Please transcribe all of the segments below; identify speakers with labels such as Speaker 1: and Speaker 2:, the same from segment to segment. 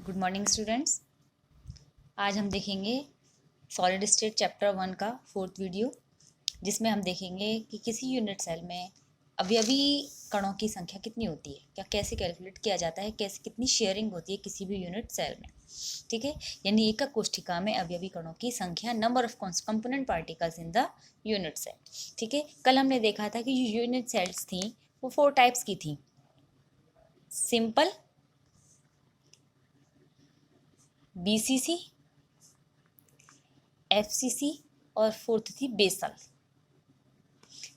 Speaker 1: Good morning students. आज हम देखेंगे सॉलिड स्टेट चैप्टर 1 का 4th वीडियो, जिसमें हम देखेंगे कि किसी यूनिट सेल में अवयवी कणों की संख्या कितनी होती है, क्या कैसे कैलकुलेट किया जाता है, कैसे कितनी शेयरिंग होती है किसी भी यूनिट सेल में। ठीक है, यानी एकक कोशिका में अवयवी कणों की संख्या, number of component particles in the unit cell. ठीक है, कल हमने देखा था कि जो यूनिट सेल्स थी वो 4 टाइप्स की थी: सिंपल, बीसीसी, एफसीसी और 4th थी बेसल।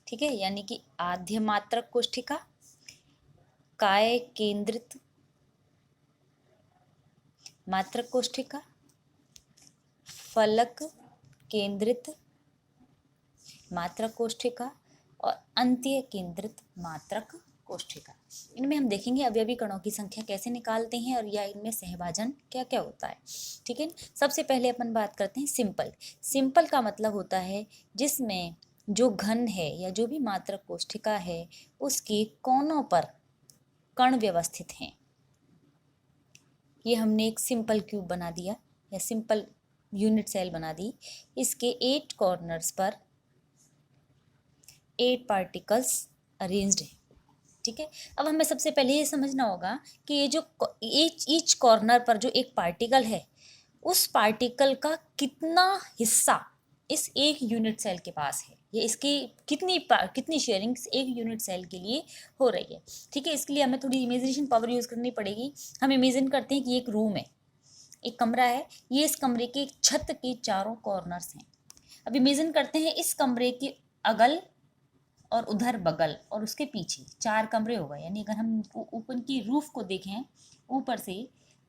Speaker 1: ठीक है, यानी कि आद्य मात्रक कोशिका, काय केंद्रित मात्रक कोशिका, फलक केंद्रित मात्रक कोशिका और अंत्य केंद्रित मात्रक कोशिका। इनमें हम देखेंगे अवयवी कणों की संख्या कैसे निकालते हैं और या इनमें सहभाजन क्या क्या होता है। ठीक है, सबसे पहले अपन बात करते हैं सिंपल। सिंपल का मतलब होता है जिसमें जो घन है या जो भी मात्रक कोशिका है उसके कोनों पर कण व्यवस्थित हैं। ये हमने एक सिंपल क्यूब बना दिया या सिंपल यूनिट सेल बना दी। इसके 8 कॉर्नर्स पर 8 पार्टिकल्स अरेंज्ड है। ठीक है, अब हमें सबसे पहले ये समझना होगा कि ये जो ईच कॉर्नर पर जो एक पार्टिकल है उस पार्टिकल का कितना हिस्सा इस एक यूनिट सेल के पास है, ये इसकी कितनी शेयरिंग एक यूनिट सेल के लिए हो रही है। ठीक है, इसके लिए हमें थोड़ी इमेजिनेशन पावर यूज करनी पड़ेगी। हम इमेजिन करते हैं कि एक रूम है, एक कमरा है, ये इस कमरे के छत के चारों कॉर्नर्स हैं। अब इमेजिन करते हैं इस कमरे के अगल और उधर बगल और उसके पीछे 4 कमरे हो गए। यानी अगर हम ऊपर की रूफ को देखें ऊपर से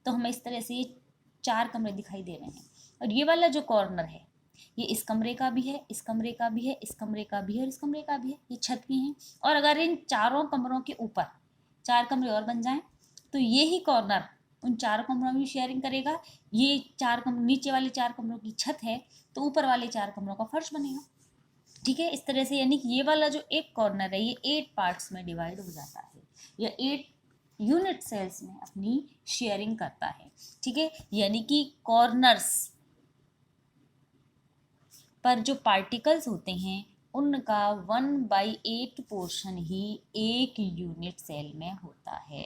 Speaker 1: तो हमें इस तरह से ये 4 कमरे दिखाई दे रहे हैं। और ये वाला जो कॉर्नर है ये इस कमरे का भी है, इस कमरे का भी है, इस कमरे का भी है और इस कमरे का भी है, ये छत भी है। और अगर इन चारों कमरों के ऊपर 4 कमरे और बन जाएं तो ये ही कॉर्नर उन 4 कमरों में शेयरिंग करेगा। ये 4 कमरे, नीचे वाले 4 कमरों की छत है तो ऊपर वाले 4 कमरों का फर्श बनेगा। ठीक है, इस तरह से यानी कि ये वाला जो एक कॉर्नर है ये 8 पार्ट्स में डिवाइड हो जाता है या 8 यूनिट सेल्स में अपनी शेयरिंग करता है। ठीक है, यानी कि कॉर्नर्स पर जो पार्टिकल्स होते हैं उनका 1/8 पोर्शन ही एक यूनिट सेल में होता है,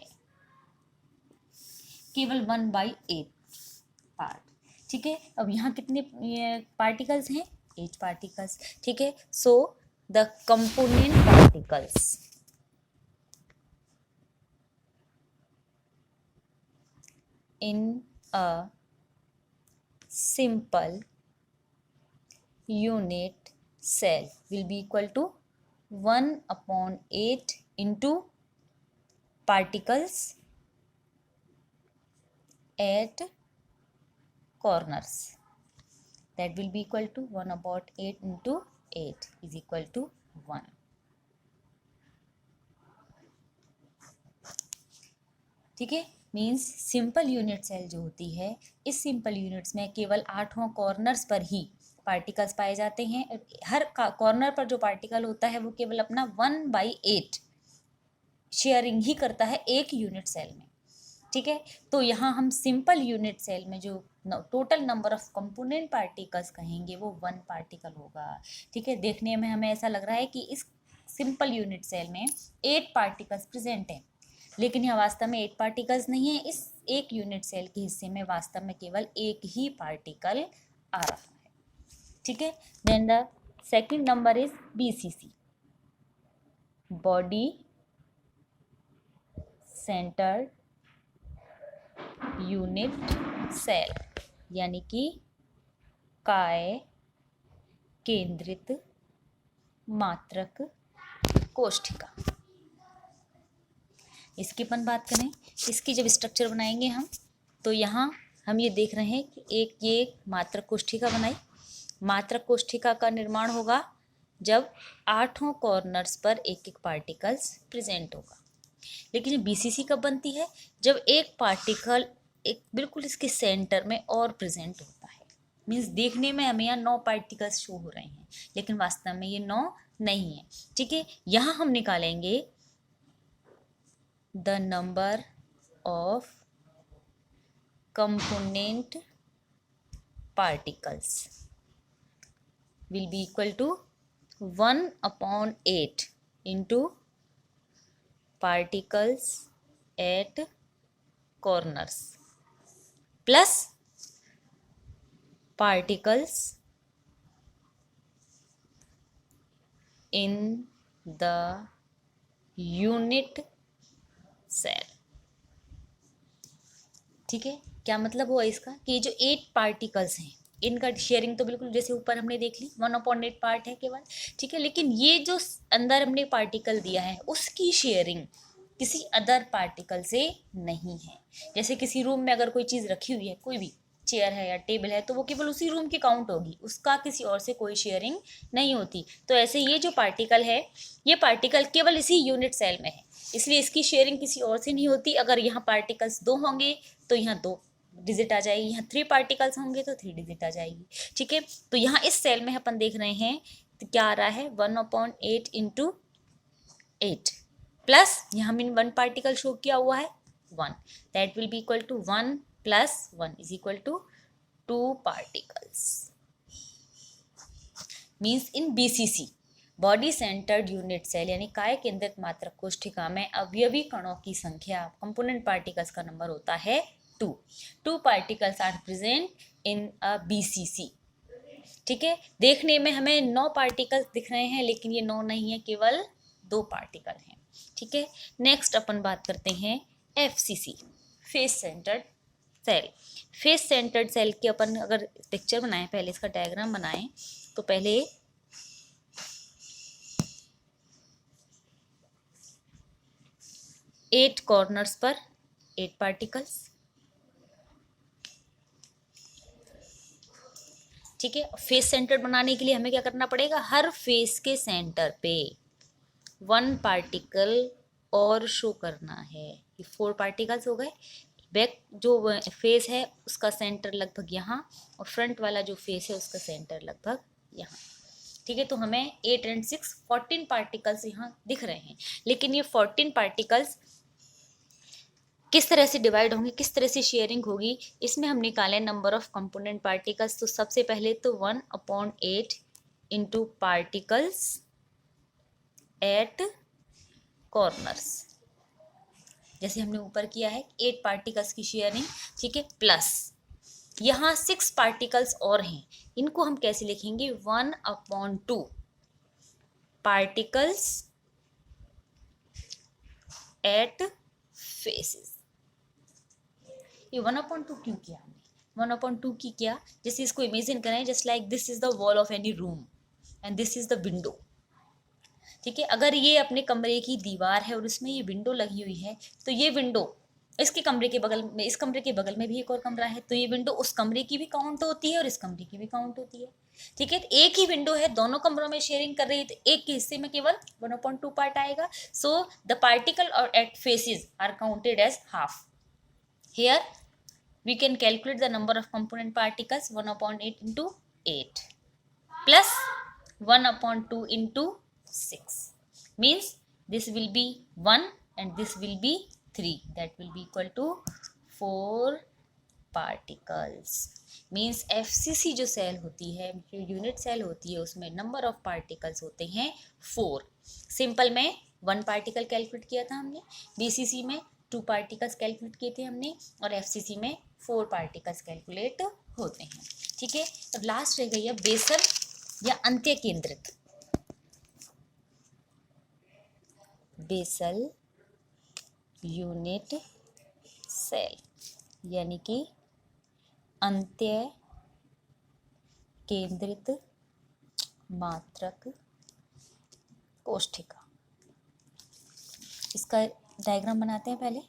Speaker 1: केवल 1/8 पार्ट। ठीक है, अब यहाँ कितने पार्टिकल्स हैं? 8 पार्टिकल्स। ठीक है, so the component particles in a simple unit cell will be equal to 1/8 into particles at corners. That will be equal to 1/8 into 8 is equal to 1. ठीक है, मीन्स सिंपल यूनिट सेल जो होती है इस simple units में केवल 8 corners पर ही particles पाए जाते हैं। हर कॉर्नर पर जो पार्टिकल होता है वो केवल अपना 1/8 शेयरिंग ही करता है एक यूनिट सेल में। ठीक है, तो यहाँ हम सिंपल यूनिट सेल में जो total number of component particles कहेंगे वो 1 पार्टिकल होगा। ठीक है, देखने में हमें ऐसा लग रहा है कि इस सिंपल यूनिट सेल में 8 पार्टिकल्स प्रेजेंट हैं, लेकिन यह वास्तव में 8 पार्टिकल्स नहीं है। इस एक यूनिट सेल के हिस्से में वास्तव में केवल एक ही पार्टिकल आ रहा है। ठीक है, then the second number is BCC, body centred unit cell, यानी कि काय केंद्रित मात्रक कोशिका। इसकी अपन बात करें, इसकी जब स्ट्रक्चर बनाएंगे हम तो यहाँ हम ये देख रहे हैं कि ये मात्रक कोशिका बनाई। मात्रक कोशिका का निर्माण होगा जब 8 कॉर्नर्स पर एक एक पार्टिकल्स प्रेजेंट होगा। लेकिन बीसीसी कब बनती है? जब एक पार्टिकल एक बिल्कुल इसके सेंटर में और प्रेजेंट होता है। मीन्स देखने में हमें यहाँ 9 पार्टिकल्स शो हो रहे हैं लेकिन वास्तव में ये 9 नहीं है। ठीक है, यहाँ हम निकालेंगे the number of component particles will be equal to 1/8 into particles at corners plus particles in the unit cell। ठीक है, क्या मतलब हुआ इसका कि जो 8 पार्टिकल्स हैं इनका शेयरिंग तो बिल्कुल जैसे ऊपर हमने देख ली 1/8 पार्ट है केवल, ठीक है, लेकिन ये जो अंदर हमने पार्टिकल दिया है उसकी शेयरिंग किसी अदर पार्टिकल से नहीं है। जैसे किसी रूम में अगर कोई चीज़ रखी हुई है, कोई भी चेयर है या टेबल है, तो वो केवल उसी रूम की काउंट होगी, उसका किसी और से कोई शेयरिंग नहीं होती। तो ऐसे ये जो पार्टिकल है, ये पार्टिकल केवल इसी यूनिट सेल में है, इसलिए इसकी शेयरिंग किसी और से नहीं होती। अगर यहाँ पार्टिकल्स 2 होंगे तो यहाँ 2 डिजिट आ जाएगी, यहाँ 3 पार्टिकल्स होंगे तो 3 डिजिट आ जाएगी। ठीक है, तो यहाँ इस सेल में अपन देख रहे हैं तो क्या आ रहा है 1/8 इंटू 8 प्लस यहाँ में 1 पार्टिकल शो किया हुआ है 1, that will be equal to 1 plus 1 is equal to 2 particles. Means in BCC body centred unit cell यानी काय केंद्रित मात्रक कोशिका में अवयवी कणों की संख्या कंपोनेंट पार्टिकल्स का नंबर होता है 2 particles are present in a BCC। ठीक है, देखने में हमें 9 पार्टिकल्स दिख रहे हैं लेकिन ये 9 नहीं है, केवल 2 पार्टिकल हैं। ठीक है, नेक्स्ट अपन बात करते हैं FCC face centred cell. Face centred cell की अपन अगर पिक्चर बनाएं, पहले इसका डायग्राम बनाएं, तो पहले एट कॉर्नर्स पर 8 पार्टिकल्स। ठीक है, फेस सेंटर बनाने के लिए हमें क्या करना पड़ेगा, हर फेस के सेंटर पे 1 पार्टिकल और शो करना है। ये 4 पार्टिकल्स हो गए। बैक जो फेस है उसका सेंटर लगभग यहाँ और फ्रंट वाला जो फेस है उसका सेंटर लगभग यहाँ। ठीक है, तो हमें 8 और 6 14 पार्टिकल्स यहाँ दिख रहे हैं, लेकिन ये 14 पार्टिकल्स किस तरह से डिवाइड होंगे, किस तरह से शेयरिंग होगी, इसमें हम निकालें नंबर ऑफ कंपोनेंट पार्टिकल्स। तो सबसे पहले तो 1/8 इंटू पार्टिकल्स एट कॉर्नर्स, जैसे हमने ऊपर किया है 8 पार्टिकल्स की शेयरिंग। ठीक है, प्लस यहाँ 6 पार्टिकल्स और हैं, इनको हम कैसे लिखेंगे 1/2 पार्टिकल्स एट फेसेस। ये 1/2 क्यों किया हमने, 1/2 की क्या, जैसे इसको इमेजिन करें just like this is the wall of any room and this is the window. ठीक है, अगर ये अपने कमरे की दीवार है और उसमें ये विंडो लगी हुई है, तो ये विंडो इसके कमरे के बगल में, इस कमरे के बगल में भी एक और कमरा है, तो ये विंडो उस कमरे की भी काउंट होती है और इस कमरे की भी काउंट होती है। ठीक है, तो एक ही विंडो है, दोनों कमरों में शेयरिंग कर रही है, तो एक के हिस्से में केवल 1/2 पार्ट आएगा। सो द पार्टिकल और at faces are counted as half. Here we can calculate the number of component particles 1/8 into 8 plus 1/2 into 6 means this will be 1 and this will be 3, that will be equal to 4 particles। Means FCC जो cell होती है, जो unit cell होती है, उसमें number of particles होते हैं 4। Simple में 1 पार्टिकल कैलकुलेट किया था हमने, BCC में 2 पार्टिकल्स कैलकुलेट किए थे हमने, और FCC में 4 पार्टिकल्स कैलकुलेट होते हैं। ठीक है, अब लास्ट रह गई है बेसल या अंत्य केंद्रित। बेसल यूनिट सेल यानी कि अंत्य केंद्रित मात्रक कोशिका। इसका डायग्राम बनाते हैं पहले।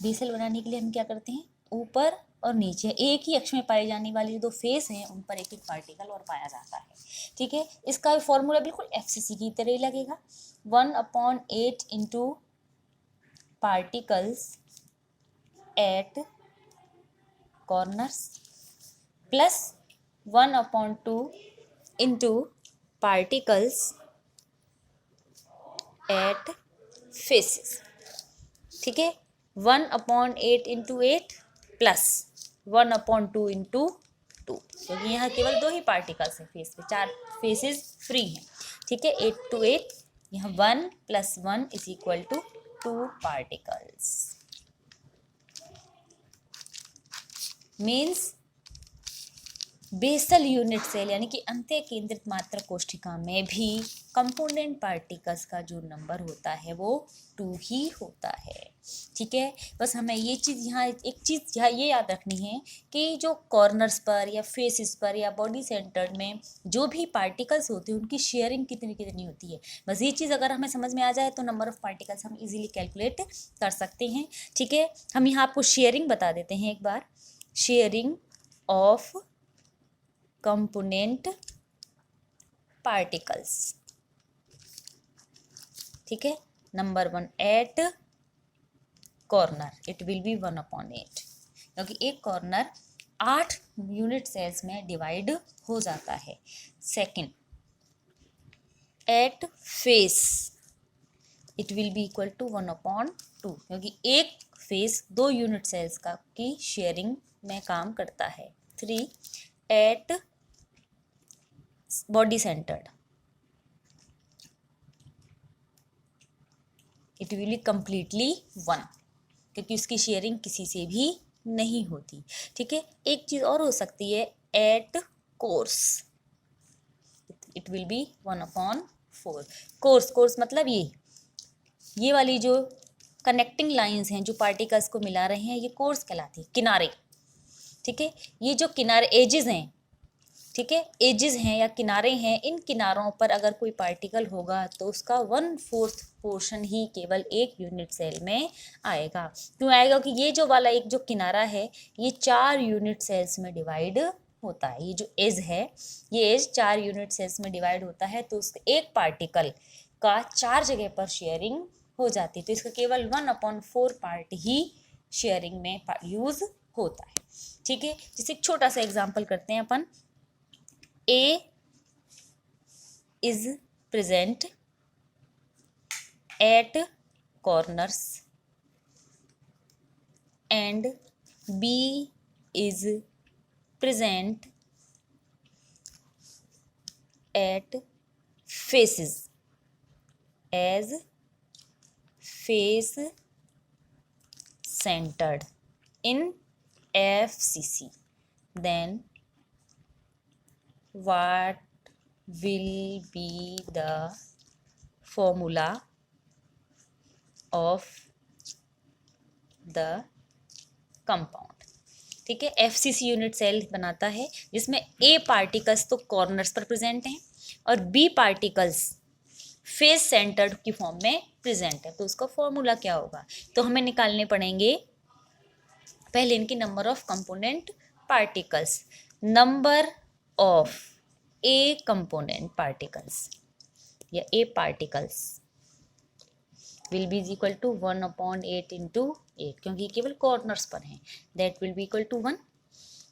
Speaker 1: बेसल बनाने के लिए हम क्या करते हैं, ऊपर और नीचे एक ही अक्ष में पाए जाने वाले जो फेस हैं उन पर एक एक पार्टिकल और पाया जाता है। ठीक है, इसका फॉर्मूला बिल्कुल FCC की तरह ही लगेगा, 1/8 into particles at corners plus 1/2 into particles at faces, ठीक है। 1/8 इंटू 8 प्लस 1/2 इंटू 2, क्योंकि यहाँ केवल 2 ही पार्टिकल्स हैं फेस पे, 4 फेसेस फ्री हैं, ठीक है। 8 to 8, यहाँ 1 + 1 = 2 particles. Means basal unit cell यानी कि अंत्य केंद्रित मात्रा कोशिका में भी कंपोनेंट पार्टिकल्स का जो नंबर होता है वो 2 ही होता है, ठीक है। बस हमें ये चीज़ यहाँ एक चीज़ यहाँ ये याद रखनी है कि जो कॉर्नर्स पर या फेसेस पर या बॉडी सेंटर में जो भी पार्टिकल्स होते हैं उनकी शेयरिंग कितनी कितनी होती है। बस ये चीज़ अगर हमें समझ में आ जाए तो नंबर ऑफ़ पार्टिकल्स हम इजीली कैलकुलेट कर सकते हैं, ठीक है। हम यहाँ आपको शेयरिंग बता देते हैं एक बार। शेयरिंग ऑफ कंपोनेंट पार्टिकल्स, ठीक है। Number 1 at corner it will be 1/8, क्योंकि एक कॉर्नर 8 यूनिट सेल्स में डिवाइड हो जाता है। Second at face it will be equal to 1/2, क्योंकि एक फेस 2 यूनिट सेल्स का की शेयरिंग में काम करता है। 3 at body centred it will be completely 1, क्योंकि उसकी शेयरिंग किसी से भी नहीं होती, ठीक है। एक चीज़ और हो सकती है at course it will be 1/4। Course मतलब ये वाली जो कनेक्टिंग लाइंस हैं जो पार्टिकल्स को मिला रहे हैं ये कोर्स कहलाती है, किनारे, ठीक है। ये जो किनारे एजेस हैं, ठीक है, एजेस हैं या किनारे हैं, इन किनारों पर अगर कोई पार्टिकल होगा तो उसका 1/4 पोर्शन ही केवल एक यूनिट सेल में आएगा। क्यों आएगा? कि ये जो वाला एक जो किनारा है ये 4 यूनिट सेल्स में डिवाइड होता है। ये जो एज है ये एज 4 यूनिट सेल्स में डिवाइड होता है, तो उसका एक पार्टिकल का 4 जगह पर शेयरिंग हो जाती है, तो इसका केवल 1/4 पार्ट ही शेयरिंग में यूज होता है, ठीक है। जैसे एक छोटा सा एग्जाम्पल करते हैं अपन। A is present at corners and B is present at faces as face centered in FCC. Then what will be the formula of the compound? ठीक है, FCC यूनिट सेल बनाता है जिसमें A पार्टिकल्स तो corners पर present हैं और B particles face centred की फॉर्म में प्रेजेंट है। तो उसका फॉर्मूला क्या होगा? तो हमें निकालने पड़ेंगे पहले इनकी number of component particles. Number of A component particles या A particles will be equal to 1/8 into 8, क्योंकि केवल कॉर्नर्स पर हैं, that will be equal to 1।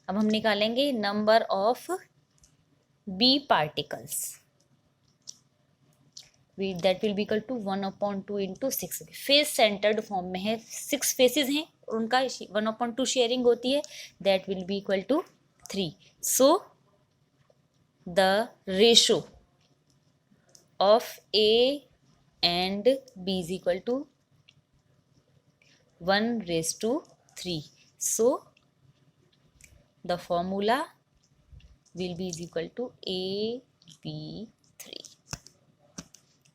Speaker 1: अब हम निकालेंगे number of B particles, that will be equal to 1/2 into 6। Face centred form में है, 6 फेसेस हैं और उनका 1/2 शेयरिंग होती है, that will be equal to 3। So the ratio of A and B is equal to 1:3. So the formula will be is equal to AB3.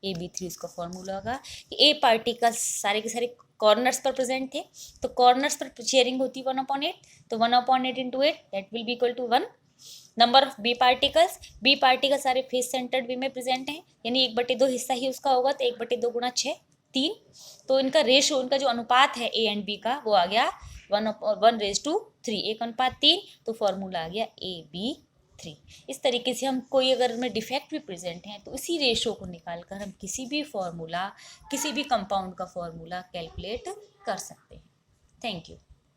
Speaker 1: AB3 इसका formula होगा कि A पार्टिकल्स सारे के सारे कॉर्नर्स पर प्रेजेंट थे, तो कॉर्नर्स पर शेयरिंग होती है 1/8, तो 1/8 into 8 that will be equal to 1। Number of B particles सारे फेस सेंटर्ड वे में प्रेजेंट हैं, यानी 1/2 हिस्सा ही उसका होगा, तो 1/2 गुणा 6 3। तो इनका रेशो, इनका जो अनुपात है A एंड B का वो आ गया 1:3, 1:3। तो फॉर्मूला आ गया AB3। इस तरीके से हम कोई अगर उनमें डिफेक्ट भी प्रेजेंट हैं तो इसी रेशो को निकाल कर हम किसी भी फॉर्मूला, किसी भी कंपाउंड का फॉर्मूला कैलकुलेट कर सकते हैं। Thank you.